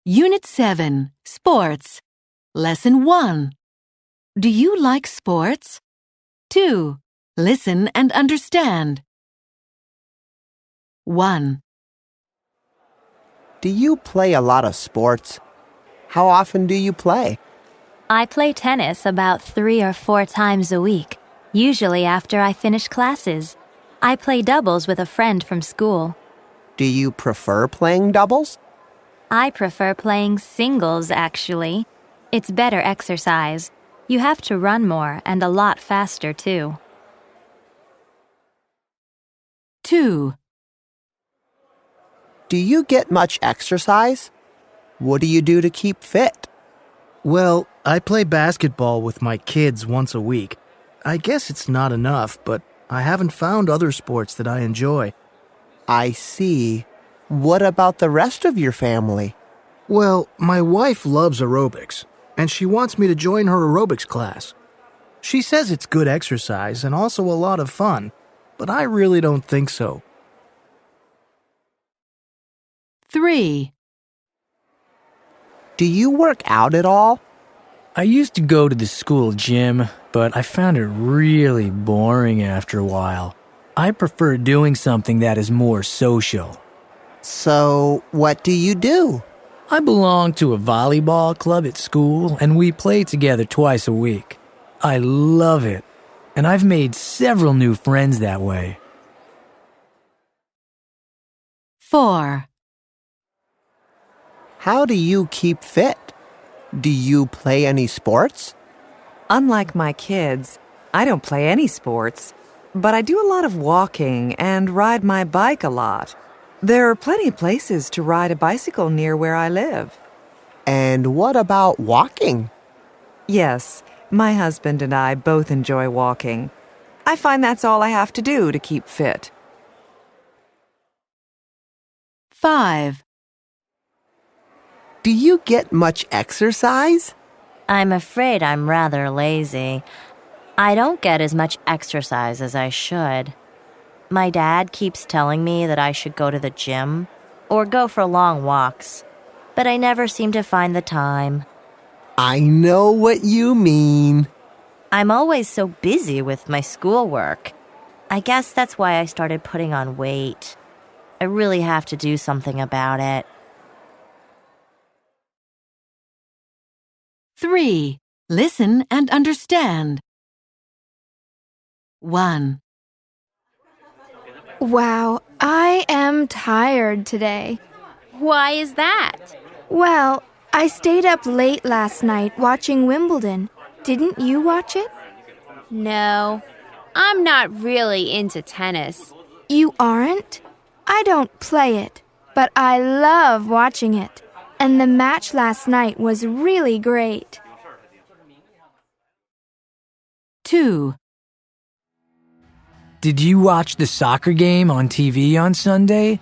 Unit 7, Sports. Lesson 1. Do you like sports? 2. Listen and understand. 1. Do you play a lot of sports? How often do you play? I play tennis about 3 or 4 times a week, usually after I finish classes. I play doubles with a friend from school. Do you prefer playing doubles? I prefer playing singles, actually. It's better exercise. You have to run more and a lot faster, too. 2. Do you get much exercise? What do you do to keep fit? Well, I play basketball with my kids once a week. I guess it's not enough, but I haven't found other sports that I enjoy. I see. What about the rest of your family? Well, my wife loves aerobics, and she wants me to join her aerobics class. She says it's good exercise and also a lot of fun, but I really don't think so. 3. Do you work out at all? I used to go to the school gym, but I found it really boring after a while. I prefer doing something that is more social. So, what do you do? I belong to a volleyball club at school, and we play together twice a week. I love it, and I've made several new friends that way. 4. How do you keep fit? Do you play any sports? Unlike my kids, I don't play any sports, but I do a lot of walking and ride my bike a lot. There are plenty of places to ride a bicycle near where I live. And what about walking? Yes, my husband and I both enjoy walking. I find that's all I have to do to keep fit. 5. Do you get much exercise? I'm afraid I'm rather lazy. I don't get as much exercise as I should. My dad keeps telling me that I should go to the gym or go for long walks, but I never seem to find the time. I know what you mean. I'm always so busy with my schoolwork. I guess that's why I started putting on weight. I really have to do something about it. 3. Listen and understand. 1. Wow, I am tired today. Why is that? Well, I stayed up late last night watching Wimbledon. Didn't you watch it? No, I'm not really into tennis. You aren't? I don't play it, but I love watching it. And the match last night was really great. 2. Did you watch the soccer game on TV on Sunday?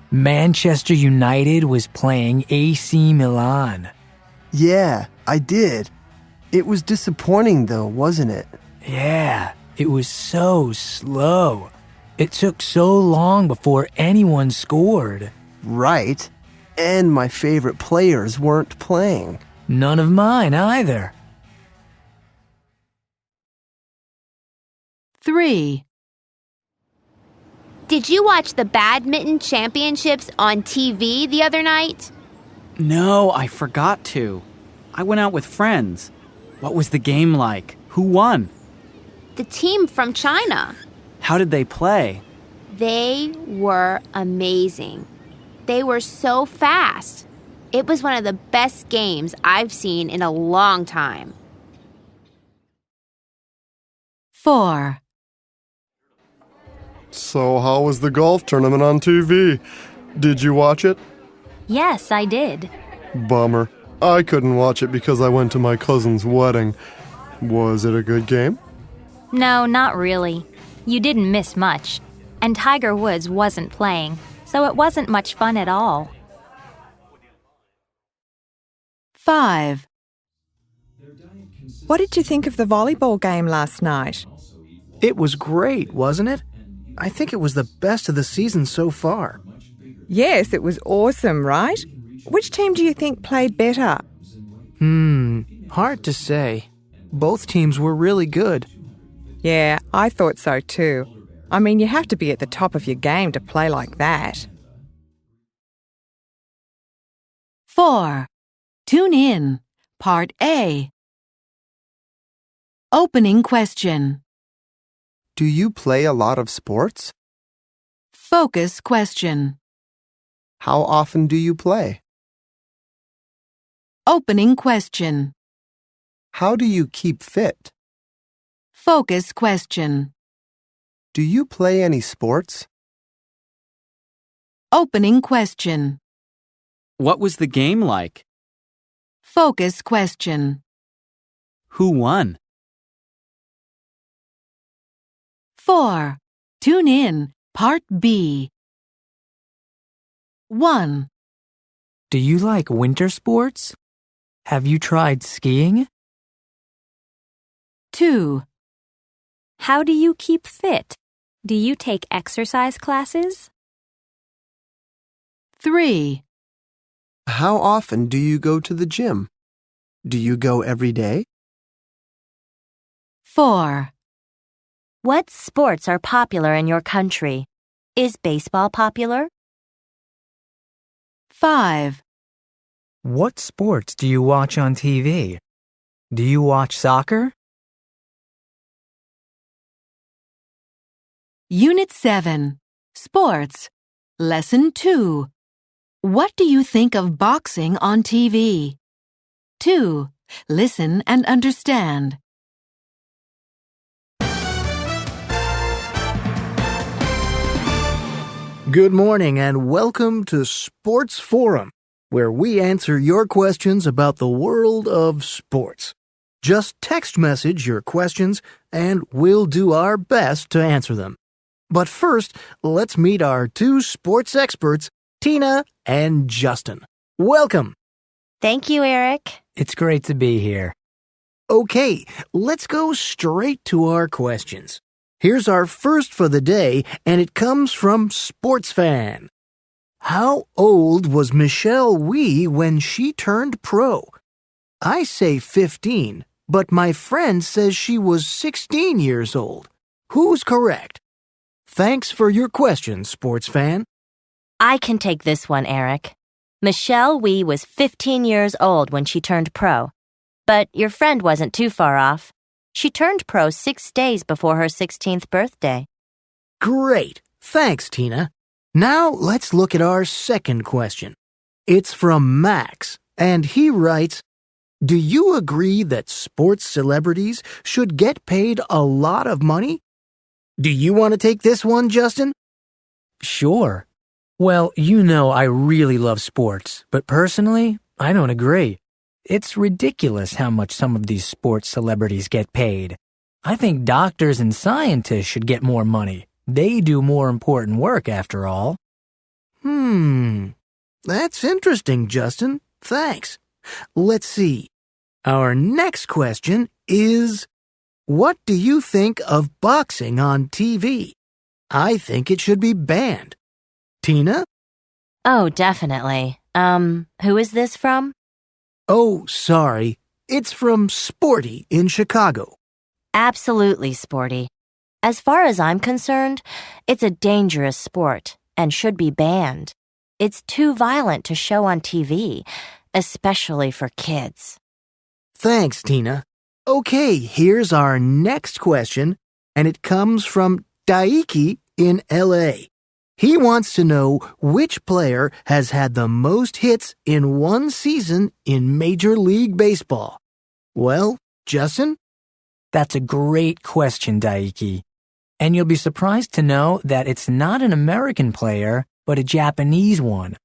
Manchester United was playing AC Milan. Yeah, I did. It was disappointing though, wasn't it? Yeah, it was so slow. It took so long before anyone scored. Right. And my favorite players weren't playing. None of mine either. 3. Did you watch the badminton championships on TV the other night? No, I forgot to. I went out with friends. What was the game like? Who won? The team from China. How did they play? They were amazing. They were so fast. It was one of the best games I've seen in a long time. 4. So how was the golf tournament on TV? Did you watch it? Yes, I did. Bummer. I couldn't watch it because I went to my cousin's wedding. Was it a good game? No, not really. You didn't miss much. And Tiger Woods wasn't playing, so it wasn't much fun at all. 5. What did you think of the volleyball game last night? It was great, wasn't it? I think it was the best of the season so far. Yes, it was awesome, right? Which team do you think played better? Hard to say. Both teams were really good. Yeah, I thought so too. I mean, you have to be at the top of your game to play like that. 4. Tune in. Part A. Opening question. Do you play a lot of sports? Focus question. How often do you play? Opening question. How do you keep fit? Focus question. Do you play any sports? Opening question. What was the game like? Focus question. Who won? 4. Tune in. Part B. 1. Do you like winter sports? Have you tried skiing? 2. How do you keep fit? Do you take exercise classes? 3. How often do you go to the gym? Do you go every day? 4. What sports are popular in your country? Is baseball popular? 5. What sports do you watch on TV? Do you watch soccer? Unit 7. Sports. Lesson 2. What do you think of boxing on TV? 2. Listen and understand. Good morning and welcome to Sports Forum, where we answer your questions about the world of sports. Just text message your questions and we'll do our best to answer them. But first, let's meet our two sports experts, Tina and Justin. Welcome. Thank you, Eric. It's great to be here. Okay, let's go straight to our questions. Here's our first for the day, and it comes from Sports Fan. How old was Michelle Wie when she turned pro? I say 15, but my friend says she was 16 years old. Who's correct? Thanks for your question, Sports Fan. I can take this one, Eric. Michelle Wie was 15 years old when she turned pro. But your friend wasn't too far off. She turned pro 6 days before her 16th birthday. Great. Thanks, Tina. Now let's look at our second question. It's from Max, and he writes, do you agree that sports celebrities should get paid a lot of money? Do you want to take this one, Justin? Sure. Well, you know I really love sports, but personally, I don't agree. It's ridiculous how much some of these sports celebrities get paid. I think doctors and scientists should get more money. They do more important work, after all. That's interesting, Justin. Thanks. Let's see. Our next question is, what do you think of boxing on TV? I think it should be banned. Tina? Oh, definitely. Who is this from? Oh, sorry. It's from Sporty in Chicago. Absolutely, Sporty. As far as I'm concerned, it's a dangerous sport and should be banned. It's too violent to show on TV, especially for kids. Thanks, Tina. Okay, here's our next question, and it comes from Daiki in L.A. He wants to know which player has had the most hits in one season in Major League Baseball. Well, Justin? That's a great question, Daiki. And you'll be surprised to know that it's not an American player, but a Japanese one.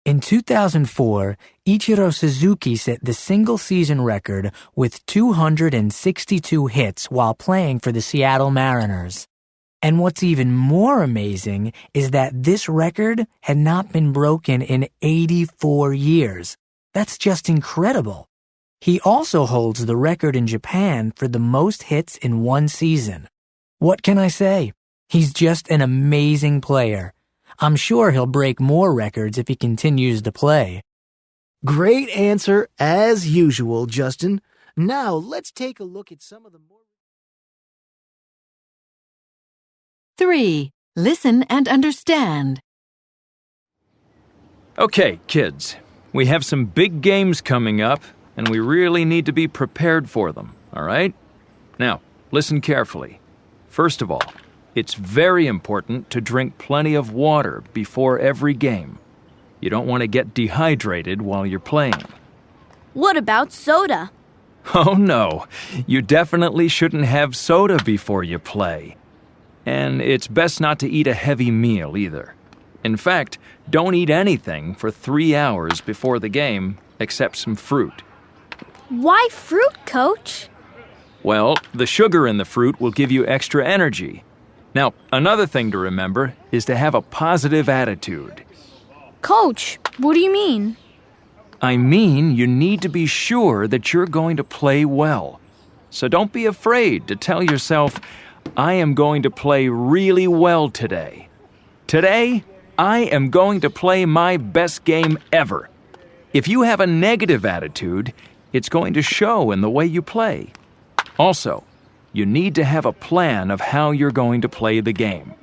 In 2004, Ichiro Suzuki set the single-season record with 262 hits while playing for the Seattle Mariners. And what's even more amazing is that this record had not been broken in 84 years. That's just incredible. He also holds the record in Japan for the most hits in one season. What can I say? He's just an amazing player. I'm sure he'll break more records if he continues to play. Great answer as usual, Justin. Now let's take a look at some of the more... 3. Listen and understand. Okay, kids. We have some big games coming up, and we really need to be prepared for them, all right? Now, listen carefully. First of all, it's very important to drink plenty of water before every game. You don't want to get dehydrated while you're playing. What about soda? Oh no, you definitely shouldn't have soda before you play. And it's best not to eat a heavy meal either. In fact, don't eat anything for 3 hours before the game except some fruit. Why fruit, Coach? Well, the sugar in the fruit will give you extra energy. Now, another thing to remember is to have a positive attitude. Coach, what do you mean? I mean, you need to be sure that you're going to play well. So don't be afraid to tell yourself, I am going to play really well today. Today, I am going to play my best game ever. If you have a negative attitude, it's going to show in the way you play. Also, you need to have a plan of how you're going to play the game.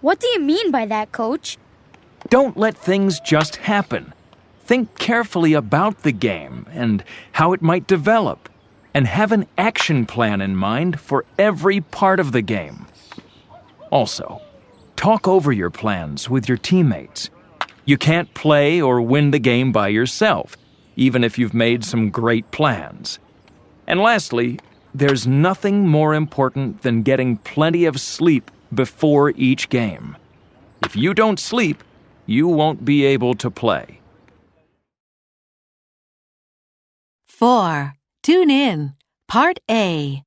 What do you mean by that, Coach? Don't let things just happen. Think carefully about the game and how it might develop, and have an action plan in mind for every part of the game. Also, talk over your plans with your teammates. You can't play or win the game by yourself, even if you've made some great plans. And lastly, there's nothing more important than getting plenty of sleep before each game. If you don't sleep, you won't be able to play. 4. Tune in. Part A.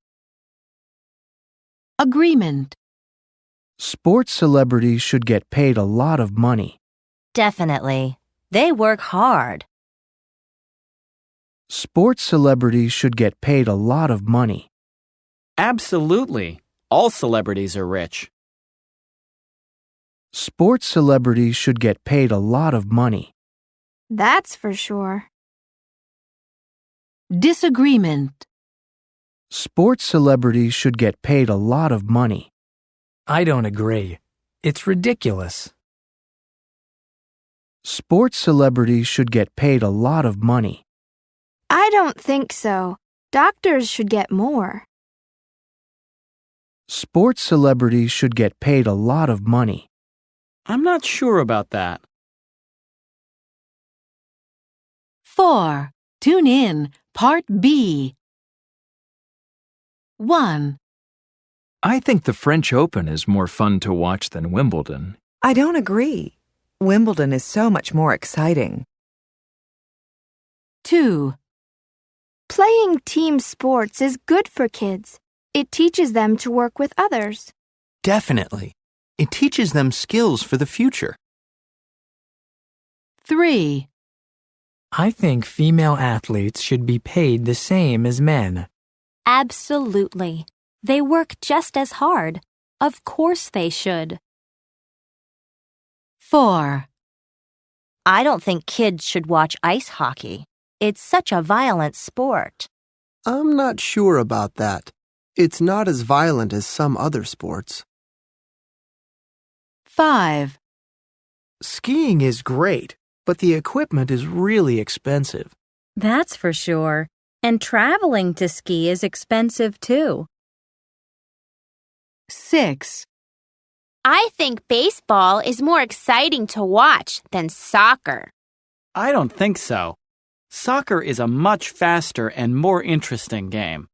Agreement. Sports celebrities should get paid a lot of money. Definitely. They work hard. Sports celebrities should get paid a lot of money. Absolutely. All celebrities are rich. Sports celebrities should get paid a lot of money. That's for sure. Disagreement. Sports celebrities should get paid a lot of money. I don't agree. It's ridiculous. Sports celebrities should get paid a lot of money. I don't think so. Doctors should get more. Sports celebrities should get paid a lot of money. I'm not sure about that. 4. Tune in. Part B. 1. I think the French Open is more fun to watch than Wimbledon. I don't agree. Wimbledon is so much more exciting. 2. Playing team sports is good for kids. It teaches them to work with others. Definitely. It teaches them skills for the future. 3. I think female athletes should be paid the same as men. Absolutely. They work just as hard. Of course they should. 4. I don't think kids should watch ice hockey. It's such a violent sport. I'm not sure about that. It's not as violent as some other sports. 5. Skiing is great, but the equipment is really expensive. That's for sure. And traveling to ski is expensive too. 6. I think baseball is more exciting to watch than soccer. I don't think so. Soccer is a much faster and more interesting game.